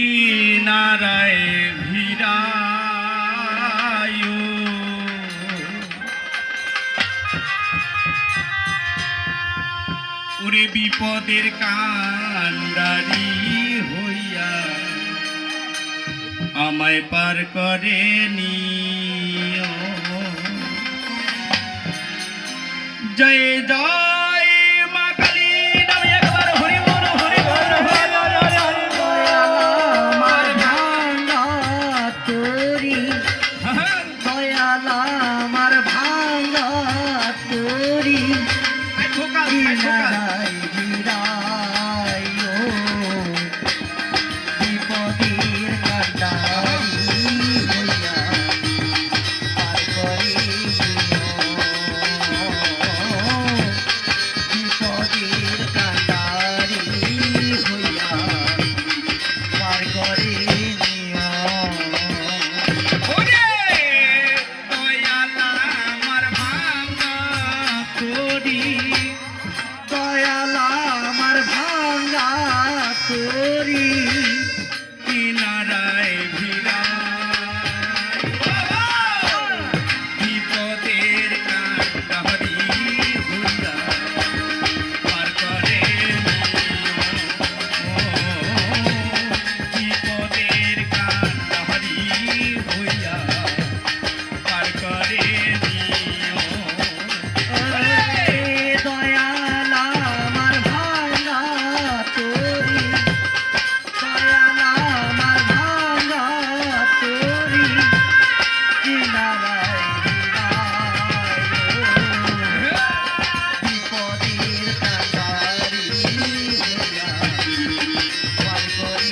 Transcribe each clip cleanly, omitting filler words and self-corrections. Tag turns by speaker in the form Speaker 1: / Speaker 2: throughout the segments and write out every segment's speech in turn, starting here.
Speaker 1: কিনারায় ভিড়ায় ওরে বিপদের কান্ডারি হইয়া আমায় পার করে নিও। জয় জয় মা কালী নামে একবার হরি বল হরি বল
Speaker 2: আমার ভাঙা তোরি দয়ালা আমার ভাঙা তোরি কিনারায় ভিড়ায় বিপদের কান্ডারি হইয়া পার করে বিপদের কান্ডারি হইয়া পার করে
Speaker 1: ওরে দয়ালা আমার ভাঙা তোরি
Speaker 2: দয়ালা আমার ভাঙা তোরি
Speaker 1: কিনারায় ভিড়ায় বিপদের কান্ডারি হইয়া পার করে বিপদের কান্ডারি হইয়া পার করে
Speaker 2: দয়ালা আমার ভাঙা তোরি দয়ালা আমার ভাঙা তোরি কিনারায় বিপদের কান্ডারি হইয়া পার করে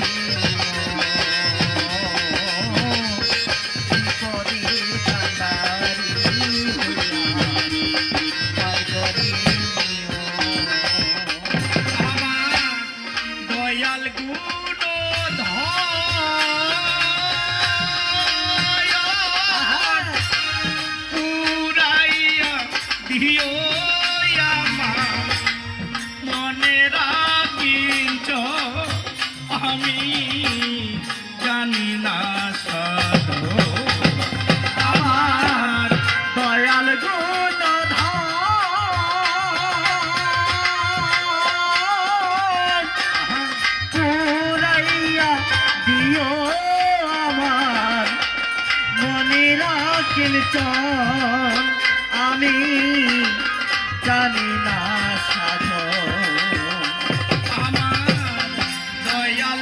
Speaker 2: বিপদের কান্ডারি হইয়া পার করে
Speaker 1: আমার দয়াল পুরাইয়া দিও আমার মনে রাখিছ আমি জানি না সাধু আমার
Speaker 2: দয়াল গুণ পুরাইয়া দিও আমার মনে রাখিল আমি জানি না সাধন
Speaker 1: আমার দয়াল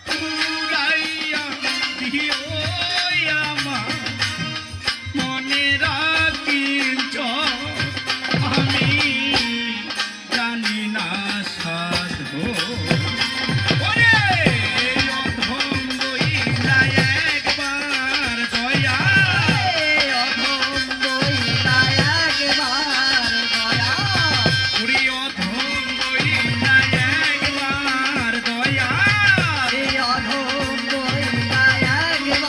Speaker 1: পুরাইয়া দিও আমার মনে রাখিছ আমি জানি না সাধু ওরে অধম বইলা একবার দয়া
Speaker 2: অধম বইলা একবার দয়া
Speaker 1: ওরে অধম বইলা একবার দয়া
Speaker 2: অধম বইলা একবার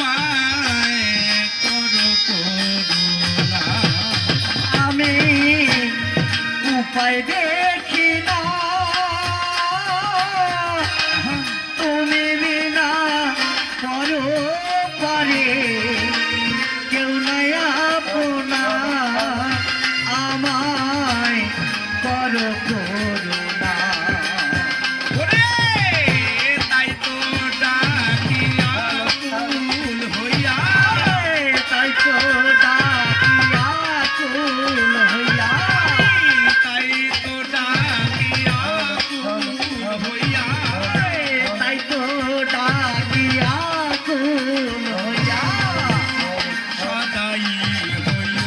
Speaker 1: আমায় করো করুণা।
Speaker 2: আমি উপায় দেখি না তুমি বিনা করো পারে কেউ নাই আপনা আমায় করো করুণা
Speaker 1: ওরে তাই তো ডাকি আকুল হইয়া,
Speaker 2: তাই তো ডাকিয়া কুল হইয়া
Speaker 1: তাই তো ডাকি আকুল হইয়া,
Speaker 2: তাই তো ডাকিয়া কুল হইয়া
Speaker 1: সদাই হইও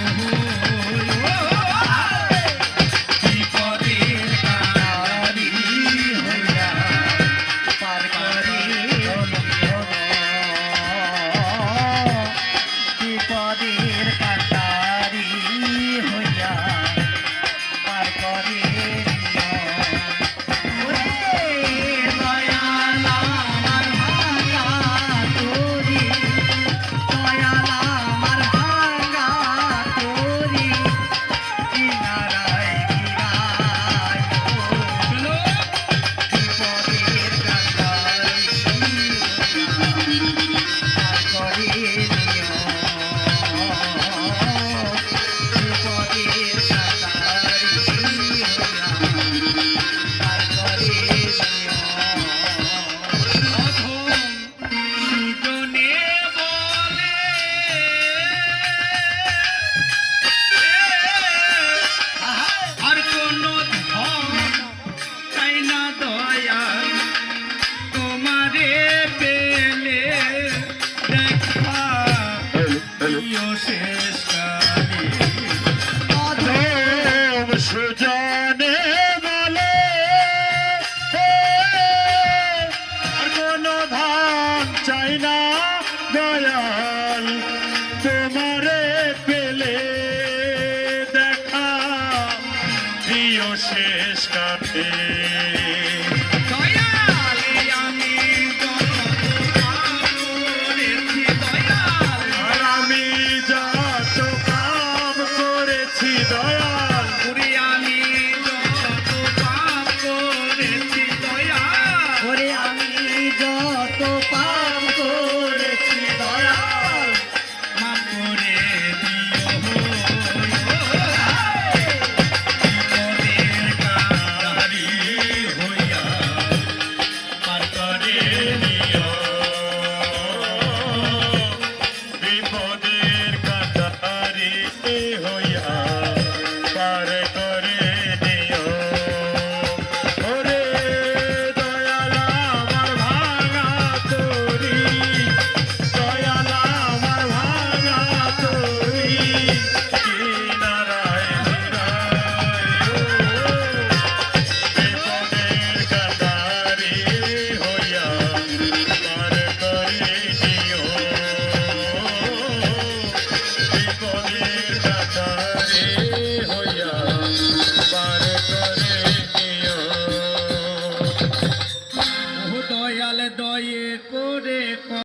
Speaker 1: বিপদের কারি
Speaker 2: হইয়া পার করি বিপদের কাটারি হইয়া পার করি দয়াল আমার ভাঙা তোরি দয়াল আমার ভাঙা তোরি কিনারায় কিনারায়
Speaker 1: চলো
Speaker 2: বিপদের কাটারি পার করি বিপদের কাটারি পার করি
Speaker 1: অধম সুজনে বলে আর কোন ধন চাই না দয়া তোমারে পেলে দেখা প্রিয় শেষ কালে।
Speaker 2: অধম
Speaker 3: সুজনে বলে আর কোনো ধান চাই না দয়াল তোমারে পেলে দেখা প্রিয় শেষ কাটে।